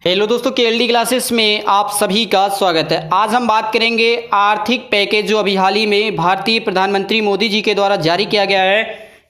Hello दोस्तों, KLD classes में आप सभी का स्वागत है। आज हम बात करेंगे आर्थिक पैकेज जो अभी हाल ही में भारतीय प्रधानमंत्री मोदी जी के द्वारा जारी किया गया है।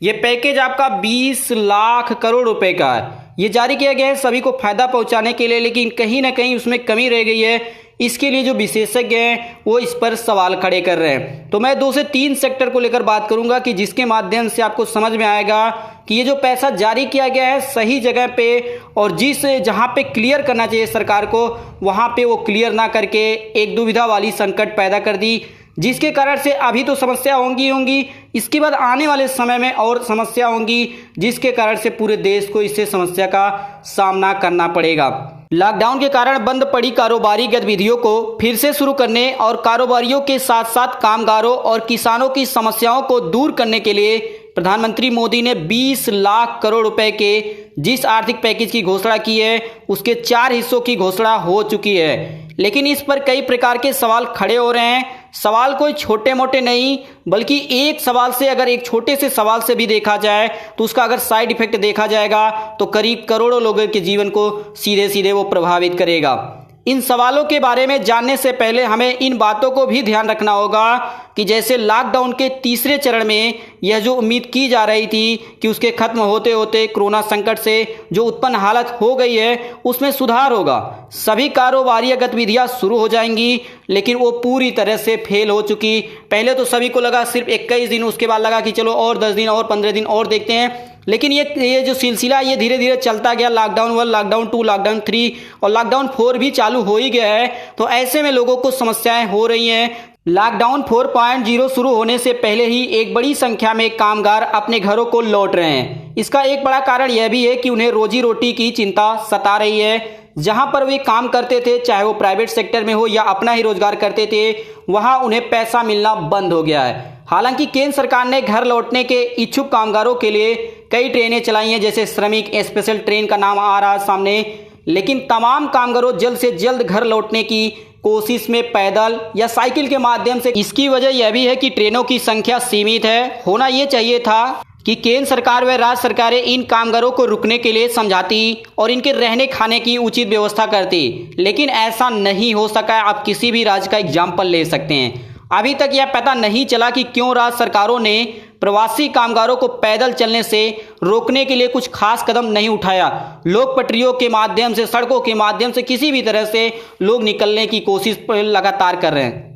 ये पैकेज आपका 20 लाख करोड़ रुपए का है। ये जारी किया गया है सभी को फायदा पहुंचाने के लिए, लेकिन कहीं ना कहीं उसमें कमी रह गई है। इसके लिए जो विशेषज्ञ हैं वो इस पर सवाल खड़े कर रहे हैं। तो मैं 2 से 3 सेक्टर को लेकर बात करूंगा कि जिसके माध्यम से आपको समझ में आएगा कि ये जो पैसा जारी किया गया है सही जगह पे, और जहां पे क्लियर करना चाहिए सरकार को वहां पे वो क्लियर ना करके एक दुविधा वाली संकट पैदा कर दी, जिसके कारण से अभी तो समस्या होंगी, इसके बाद आने वाले समय में और समस्या होंगी, जिसके कारण से पूरे देश को इससे समस्या का सामना करना पड़ेगा। लॉकडाउन के कारण बंद पड़ी कारोबारी गतिविधियों को फिर से शुरू करने और कारोबारियों के साथ साथ कामगारों और किसानों की समस्याओं को दूर करने के लिए प्रधानमंत्री मोदी ने 20 लाख करोड़ रुपए के जिस आर्थिक पैकेज की घोषणा की है उसके 4 हिस्सों की घोषणा हो चुकी है। लेकिन इस पर कई प्रकार के सवाल खड़े हो रहे हैं। सवाल कोई छोटे मोटे नहीं, बल्कि एक सवाल से अगर एक छोटे से सवाल से भी देखा जाए तो उसका अगर साइड इफेक्ट देखा जाएगा तो करीब करोड़ों लोगों के जीवन को सीधे सीधे वो प्रभावित करेगा। इन सवालों के बारे में जानने से पहले हमें इन बातों को भी ध्यान रखना होगा कि जैसे लॉकडाउन के तीसरे चरण में यह जो उम्मीद की जा रही थी कि उसके खत्म होते होते कोरोना संकट से जो उत्पन्न हालत हो गई है उसमें सुधार होगा, सभी कारोबारी गतिविधियां शुरू हो जाएंगी, लेकिन वो पूरी तरह से फेल हो चुकी। पहले तो सभी को लगा सिर्फ 21 दिन, उसके बाद लगा कि चलो और 10 दिन और 15 दिन और देखते हैं, लेकिन ये जो सिलसिला ये धीरे धीरे चलता गया। लॉकडाउन 1, लॉकडाउन 2, लॉकडाउन 3 और लॉकडाउन 4 भी चालू हो ही गया है। तो ऐसे में लोगों को समस्याएं हो रही हैं। लॉकडाउन 4.0 शुरू होने से पहले ही एक बड़ी संख्या में कामगार अपने घरों को लौट रहे हैं। इसका एक बड़ा कारण यह भी है कि उन्हें रोजी रोटी की चिंता सता रही है। जहां पर वे काम करते थे, चाहे वो प्राइवेट सेक्टर में हो या अपना ही रोजगार करते थे, वहां उन्हें पैसा मिलना बंद हो गया है। हालांकि केंद्र सरकार ने घर लौटने के इच्छुक कामगारों के लिए कई ट्रेनें चलाई हैं, जैसे श्रमिक स्पेशल ट्रेन का नाम आ रहा है सामने, लेकिन तमाम कामगारों जल्द से जल्द घर लौटने की कोशिश में पैदल या साइकिल के माध्यम से। इसकी वजह यह भी है कि ट्रेनों की संख्या सीमित है। होना यह चाहिए था कि केंद्र सरकार व राज्य सरकारें इन कामगारों को रुकने के लिए समझाती और इनके रहने खाने की उचित व्यवस्था करती, लेकिन ऐसा नहीं हो सका। आप किसी भी राज्य का एग्जाम्पल ले सकते हैं। अभी तक यह पता नहीं चला कि क्यों राज्य सरकारों ने प्रवासी कामगारों को पैदल चलने से रोकने के लिए कुछ खास कदम नहीं उठाया। लोग पटरियों के माध्यम से, सड़कों के माध्यम से किसी भी तरह से लोग निकलने की कोशिश लगातार कर रहे हैं।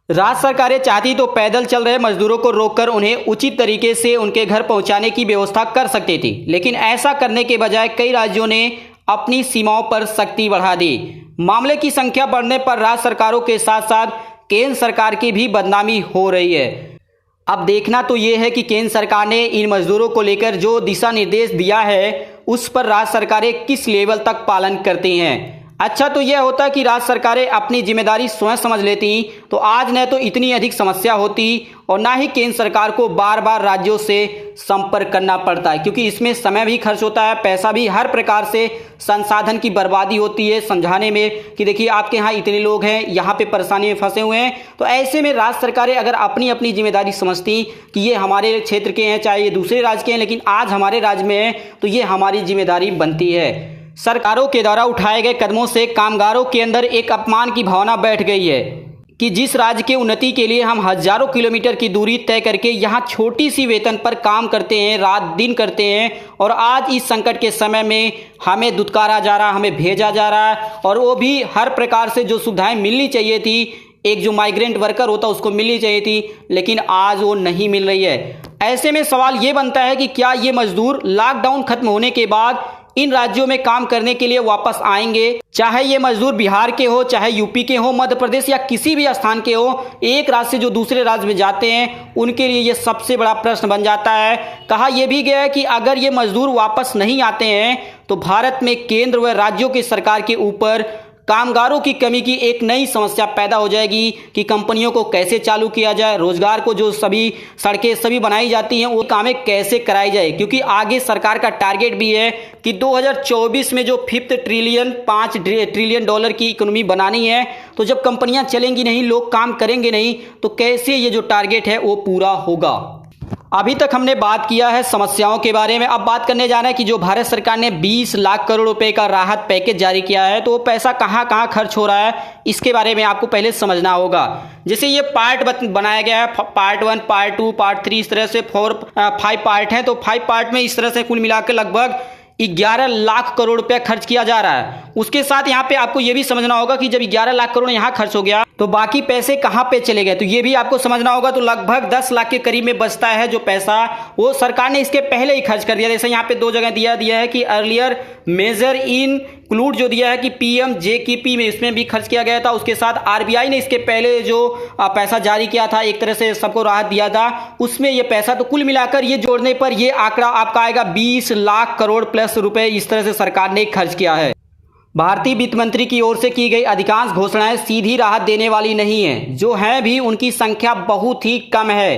राज्य सरकारें चाहती तो पैदल चल रहे मजदूरों को रोककर उन्हें उचित तरीके से उनके घर पहुंचाने की व्यवस्था कर सकती थी, लेकिन ऐसा करने के बजाय कई राज्यों ने अपनी सीमाओं पर सख्ती बढ़ा दी। मामले की संख्या बढ़ने पर राज्य सरकारों के साथ साथ केंद्र सरकार की भी बदनामी हो रही है। अब देखना तो यह है कि केंद्र सरकार ने इन मजदूरों को लेकर जो दिशा निर्देश दिया है उस पर राज्य सरकारें किस लेवल तक पालन करती हैं। अच्छा तो यह होता कि राज्य सरकारें अपनी जिम्मेदारी स्वयं समझ लेती तो आज न तो इतनी अधिक समस्या होती और ना ही केंद्र सरकार को बार बार राज्यों से संपर्क करना पड़ता है, क्योंकि इसमें समय भी खर्च होता है, पैसा भी, हर प्रकार से संसाधन की बर्बादी होती है समझाने में कि देखिए आपके यहाँ इतने लोग हैं, यहाँ पे परेशानी में फंसे हुए हैं। तो ऐसे में राज्य सरकारें अगर अपनी अपनी जिम्मेदारी समझती कि ये हमारे क्षेत्र के हैं, चाहे ये दूसरे राज्य के हैं, लेकिन आज हमारे राज्य में है तो ये हमारी जिम्मेदारी बनती है। सरकारों के द्वारा उठाए गए कदमों से कामगारों के अंदर एक अपमान की भावना बैठ गई है कि जिस राज्य के उन्नति के लिए हम हजारों किलोमीटर की दूरी तय करके यहाँ छोटी सी वेतन पर काम करते हैं, रात दिन करते हैं, और आज इस संकट के समय में हमें दुत्कारा जा रहा, हमें भेजा जा रहा है, और वो भी हर प्रकार से जो सुविधाएं मिलनी चाहिए थी, एक जो माइग्रेंट वर्कर होता उसको मिलनी चाहिए थी, लेकिन आज वो नहीं मिल रही है। ऐसे में सवाल ये बनता है कि क्या ये मजदूर लॉकडाउन खत्म होने के बाद इन राज्यों में काम करने के लिए वापस आएंगे? चाहे ये मजदूर बिहार के हो, चाहे यूपी के हो, मध्य प्रदेश या किसी भी स्थान के हो, एक राज्य से जो दूसरे राज्य में जाते हैं उनके लिए ये सबसे बड़ा प्रश्न बन जाता है। कहा यह भी गया है कि अगर ये मजदूर वापस नहीं आते हैं तो भारत में केंद्र व राज्यों की सरकार के ऊपर कामगारों की कमी की एक नई समस्या पैदा हो जाएगी कि कंपनियों को कैसे चालू किया जाए, रोजगार को जो सभी सड़कें सभी बनाई जाती हैं वो कामें कैसे कराई जाए, क्योंकि आगे सरकार का टारगेट भी है कि 2024 में जो 5 ट्रिलियन डॉलर की इकोनॉमी बनानी है। तो जब कंपनियां चलेंगी नहीं, लोग काम करेंगे नहीं, तो कैसे ये जो टारगेट है वो पूरा होगा। अभी तक हमने बात किया है समस्याओं के बारे में। अब बात करने जा रहे हैं कि जो भारत सरकार ने 20 लाख करोड़ रुपए का राहत पैकेज जारी किया है, तो वो पैसा कहां कहां खर्च हो रहा है, इसके बारे में आपको पहले समझना होगा। जैसे ये पार्ट बनाया गया है, पार्ट 1, पार्ट 2, पार्ट 3, इस तरह से 5 पार्ट हैं। तो 5 पार्ट में इस तरह से कुल मिलाकर लगभग 11 लाख करोड़ रुपया खर्च किया जा रहा है। उसके साथ यहाँ पे आपको ये भी समझना होगा कि जब 11 लाख करोड़ यहाँ खर्च हो गया तो बाकी पैसे कहाँ पे चले गए, तो ये भी आपको समझना होगा। तो लगभग 10 लाख के करीब में बचता है जो पैसा, वो सरकार ने इसके पहले ही खर्च कर दिया। जैसे यहाँ पे 2 जगह दिया है कि अर्लियर मेजर इंक्लूड जो दिया है कि PMJKP में, इसमें भी खर्च किया गया था। उसके साथ RBI ने इसके पहले जो पैसा जारी किया था, एक तरह से सबको राहत दिया था, उसमें ये पैसा, तो कुल मिलाकर ये जोड़ने पर ये आंकड़ा आपका आएगा 20 लाख करोड़ प्लस रुपए। इस तरह से सरकार ने खर्च किया है। भारतीय वित्त मंत्री की ओर से की गई अधिकांश घोषणाएं सीधी राहत देने वाली नहीं है, जो हैं भी उनकी संख्या बहुत ही कम है।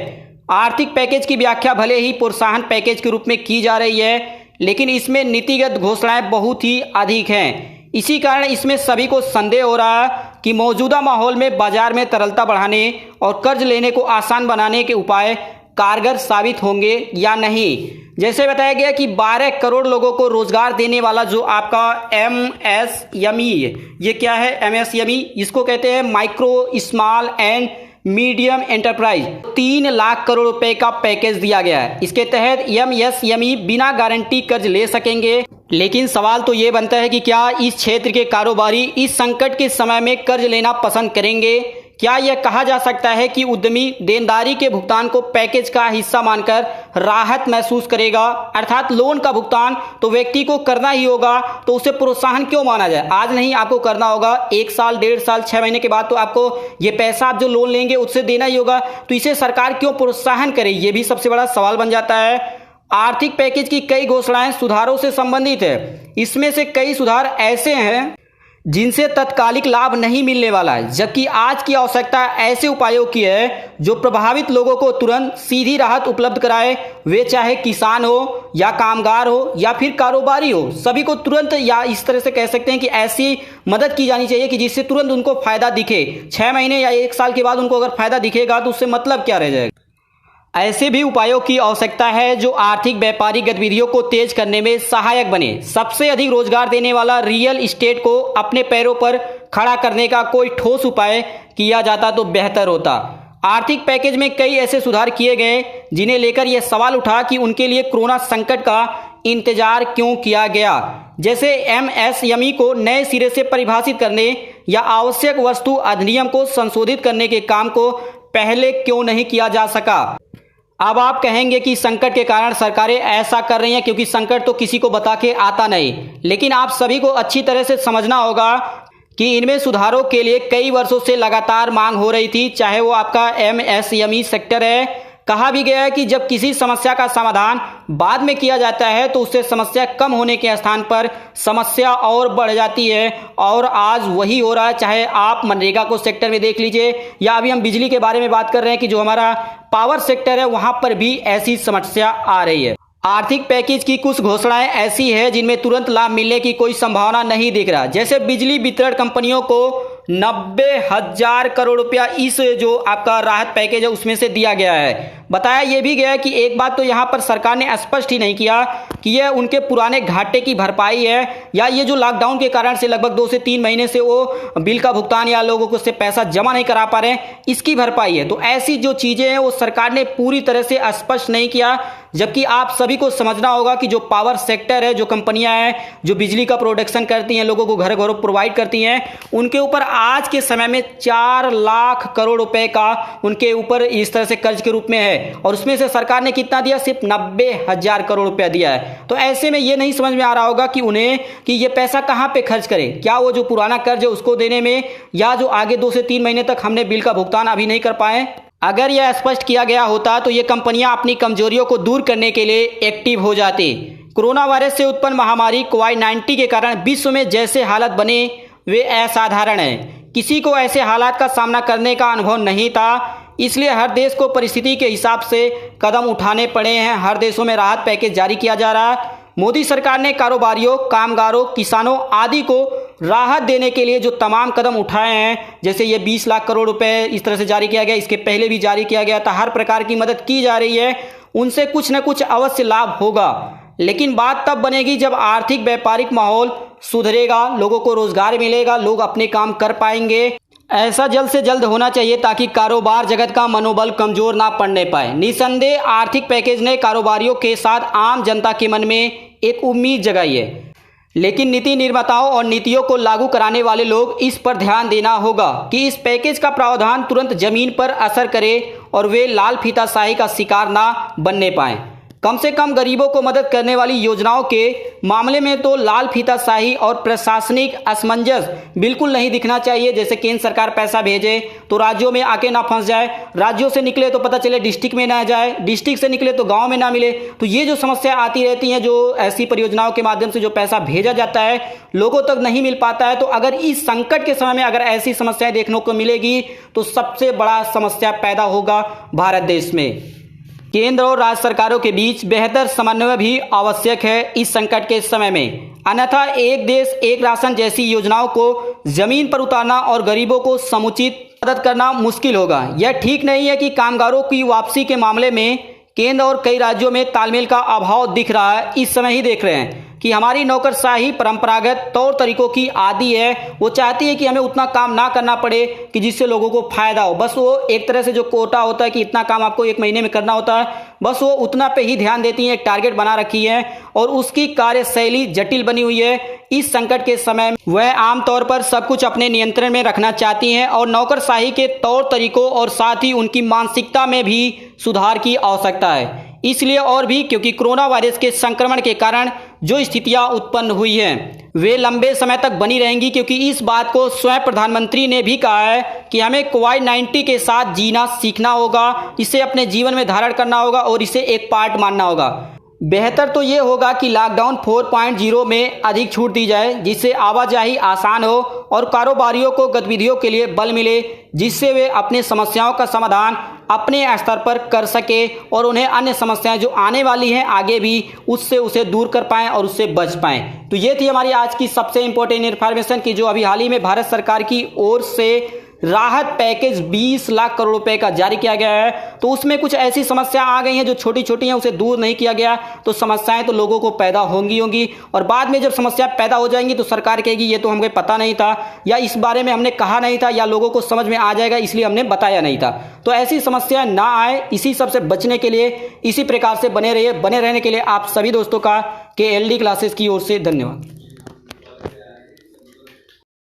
आर्थिक पैकेज की व्याख्या भले ही प्रोत्साहन पैकेज के रूप में की जा रही है, लेकिन इसमें नीतिगत घोषणाएं बहुत ही अधिक हैं। इसी कारण इसमें सभी को संदेह हो रहा है कि मौजूदा माहौल में बाजार में तरलता बढ़ाने और कर्ज लेने को आसान बनाने के उपाय कारगर साबित होंगे या नहीं। जैसे बताया गया कि 12 करोड़ लोगों को रोजगार देने वाला जो आपका MSME, ये क्या है MSME, इसको कहते हैं micro small and medium enterprise, 3 lakh crore रुपए का पैकेज दिया गया है। इसके तहत MSME बिना गारंटी कर्ज ले सकेंगे। लेकिन सवाल तो ये बनता है कि क्या इस क्षेत्र के कारोबारी इस संकट के समय में कर्ज लेना पसंद करेंगे? क्या यह कहा जा सकता है कि उद्यमी देनदारी के भुगतान को पैकेज का हिस्सा मानकर राहत महसूस करेगा? अर्थात लोन का भुगतान तो व्यक्ति को करना ही होगा, तो उसे प्रोत्साहन क्यों माना जाए? आज नहीं आपको करना होगा, 1 साल, 1.5 साल, 6 महीने के बाद तो आपको ये पैसा आप जो लोन लेंगे उससे देना ही होगा, तो इसे सरकार क्यों प्रोत्साहन करे? ये भी सबसे बड़ा सवाल बन जाता है। आर्थिक पैकेज की कई घोषणाएं सुधारों से संबंधित है। इसमें से कई सुधार ऐसे हैं जिनसे तत्कालिक लाभ नहीं मिलने वाला है, जबकि आज की आवश्यकता ऐसे उपायों की है जो प्रभावित लोगों को तुरंत सीधी राहत उपलब्ध कराए। वे चाहे किसान हो या कामगार हो या फिर कारोबारी हो, सभी को तुरंत, या इस तरह से कह सकते हैं कि ऐसी मदद की जानी चाहिए कि जिससे तुरंत उनको फायदा दिखे। 6 महीने या 1 साल के बाद उनको अगर फायदा दिखेगा तो उससे मतलब क्या रह जाएगा। ऐसे भी उपायों की आवश्यकता है जो आर्थिक व्यापारिक गतिविधियों को तेज करने में सहायक बने। सबसे अधिक रोजगार देने वाला रियल एस्टेट को अपने पैरों पर खड़ा करने का कोई ठोस उपाय किया जाता तो बेहतर होता। आर्थिक पैकेज में कई ऐसे सुधार किए गए जिन्हें लेकर यह सवाल उठा कि उनके लिए कोरोना संकट का इंतजार क्यों किया गया। जैसे MSME को नए सिरे से परिभाषित करने या आवश्यक वस्तु अधिनियम को संशोधित करने के काम को पहले क्यों नहीं किया जा सका। अब आप कहेंगे कि संकट के कारण सरकारें ऐसा कर रही हैं क्योंकि संकट तो किसी को बता के आता नहीं, लेकिन आप सभी को अच्छी तरह से समझना होगा कि इनमें सुधारों के लिए कई वर्षों से लगातार मांग हो रही थी, चाहे वो आपका MSME सेक्टर है। कहा भी गया है कि जब किसी समस्या का समाधान बाद में किया जाता है तो उससे समस्या कम होने के स्थान पर समस्या और बढ़ जाती है, और आज वही हो रहा है। चाहे आप मनरेगा को सेक्टर में देख लीजिए, या अभी हम बिजली के बारे में बात कर रहे हैं कि जो हमारा पावर सेक्टर है वहां पर भी ऐसी समस्या आ रही है। आर्थिक पैकेज की कुछ घोषणाएं ऐसी है जिनमें तुरंत लाभ मिलने की कोई संभावना नहीं दिख रहा। जैसे बिजली वितरण कंपनियों को 90,000 करोड़ रुपया इस जो आपका राहत पैकेज है उसमें से दिया गया है। बताया यह भी गया है कि एक बात तो यहाँ पर सरकार ने स्पष्ट ही नहीं किया कि यह उनके पुराने घाटे की भरपाई है, या ये जो लॉकडाउन के कारण से लगभग 2 से 3 महीने से वो बिल का भुगतान या लोगों को से पैसा जमा नहीं करा पा रहे हैं, इसकी भरपाई है। तो ऐसी जो चीजें हैं वो सरकार ने पूरी तरह से स्पष्ट नहीं किया। जबकि आप सभी को समझना होगा कि जो पावर सेक्टर है, जो कंपनियां हैं जो बिजली का प्रोडक्शन करती हैं, लोगों को घर घरों प्रोवाइड करती हैं, उनके ऊपर आज के समय में 4 लाख करोड़ रुपए का उनके ऊपर इस तरह से कर्ज के रूप में है, और उसमें से सरकार ने कितना दिया? सिर्फ 90,000 करोड़ रुपया दिया है। तो ऐसे में ये नहीं समझ में आ रहा होगा कि उन्हें कि ये पैसा कहां पे खर्च करें। क्या वो जो पुराना कर्ज है उसको देने में, या जो आगे 2 से 3 महीने तक हमने बिल का भुगतान अभी नहीं कर पाए? अगर यह स्पष्ट किया गया होता तो ये कंपनियां अपनी कमजोरियों को दूर करने के लिए एक्टिव हो जाती। कोरोना वायरस से उत्पन्न महामारी कोविड-19 के कारण विश्व में जैसे हालत बने वे असाधारण हैं। किसी को ऐसे हालात का सामना करने का अनुभव नहीं था, इसलिए हर देश को परिस्थिति के हिसाब से कदम उठाने पड़े हैं। हर देशों में राहत पैकेज जारी किया जा रहा है। मोदी सरकार ने कारोबारियों, कामगारों, किसानों आदि को राहत देने के लिए जो तमाम कदम उठाए हैं, जैसे ये 20 लाख करोड़ रुपए इस तरह से जारी किया गया, इसके पहले भी जारी किया गया था, हर प्रकार की मदद की जा रही है। उनसे कुछ न कुछ अवश्य लाभ होगा। लेकिन बात तब बनेगी जब आर्थिक व्यापारिक माहौल सुधरेगा, लोगों को रोजगार मिलेगा, लोग अपने काम कर पाएंगे। ऐसा जल्द से जल्द होना चाहिए ताकि कारोबार जगत का मनोबल कमजोर ना पड़ने पाए। निसंदेह आर्थिक पैकेज ने कारोबारियों के साथ आम जनता के मन में एक उम्मीद जगाई है, लेकिन नीति निर्माताओं और नीतियों को लागू कराने वाले लोग इस पर ध्यान देना होगा कि इस पैकेज का प्रावधान तुरंत जमीन पर असर करे और वे लाल फीताशाही का शिकार ना बनने पाएं। कम से कम गरीबों को मदद करने वाली योजनाओं के मामले में तो लाल फीताशाही और प्रशासनिक असमंजस बिल्कुल नहीं दिखना चाहिए। जैसे केंद्र सरकार पैसा भेजे तो राज्यों में आके ना फंस जाए, राज्यों से निकले तो पता चले डिस्ट्रिक्ट में ना जाए, डिस्ट्रिक्ट से निकले तो गांव में ना मिले। तो ये जो समस्या आती रहती हैं, जो ऐसी परियोजनाओं के माध्यम से जो पैसा भेजा जाता है लोगों तक नहीं मिल पाता है। तो अगर इस संकट के समय में अगर ऐसी समस्याएं देखने को मिलेगी तो सबसे बड़ा समस्या पैदा होगा भारत देश में। केंद्र और राज्य सरकारों के बीच बेहतर समन्वय भी आवश्यक है इस संकट के समय में, अन्यथा एक देश एक राशन जैसी योजनाओं को जमीन पर उतारना और गरीबों को समुचित मदद करना मुश्किल होगा। यह ठीक नहीं है कि कामगारों की वापसी के मामले में केंद्र और कई राज्यों में तालमेल का अभाव दिख रहा है। इस समय ही देख रहे हैं कि हमारी नौकरशाही परंपरागत तौर तरीकों की आदी है। वो चाहती है कि हमें उतना काम ना करना पड़े कि जिससे लोगों को फायदा हो। बस वो एक तरह से जो कोटा होता है कि इतना काम आपको एक महीने में करना होता है, बस वो उतना पे ही ध्यान देती हैं, एक टारगेट बना रखी है और उसकी कार्यशैली जटिल बनी हुई है। इस संकट के समय वह आमतौर पर सब कुछ अपने नियंत्रण में रखना चाहती हैं और नौकरशाही के तौर तरीकों और साथ ही उनकी मानसिकता में भी सुधार की आवश्यकता है। इसलिए और भी क्योंकि कोरोना वायरस के संक्रमण के कारण जो स्थितियां उत्पन्न हुई हैं वे लंबे समय तक बनी रहेंगी, क्योंकि इस बात को स्वयं प्रधानमंत्री ने भी कहा है कि हमें कोविड-19 के साथ जीना सीखना होगा, इसे अपने जीवन में धारण करना होगा और इसे एक पार्ट मानना होगा। बेहतर तो ये होगा कि लॉकडाउन 4.0 में अधिक छूट दी जाए, जिससे आवाजाही आसान हो और कारोबारियों को गतिविधियों के लिए बल मिले, जिससे वे अपने समस्याओं का समाधान अपने स्तर पर कर सके और उन्हें अन्य समस्याएं जो आने वाली हैं आगे भी उससे उसे दूर कर पाएं और उससे बच पाएं। तो ये थी हमारी आज की सबसे इंपॉर्टेंट इन्फॉर्मेशन कि जो अभी हाल ही में भारत सरकार की ओर से राहत पैकेज 20 लाख करोड़ रुपए का जारी किया गया है। तो उसमें कुछ ऐसी समस्या आ गई हैं जो छोटी छोटी हैं, उसे दूर नहीं किया गया तो समस्याएं तो लोगों को पैदा होंगी और बाद में जब समस्या पैदा हो जाएंगी तो सरकार कहेगी ये तो हमको पता नहीं था या इस बारे में हमने कहा नहीं था या लोगों को समझ में आ जाएगा इसलिए हमने बताया नहीं था। तो ऐसी समस्या ना आए, इसी सब से बचने के लिए इसी प्रकार से बने रहने के लिए आप सभी दोस्तों का KLD क्लासेस की ओर से धन्यवाद।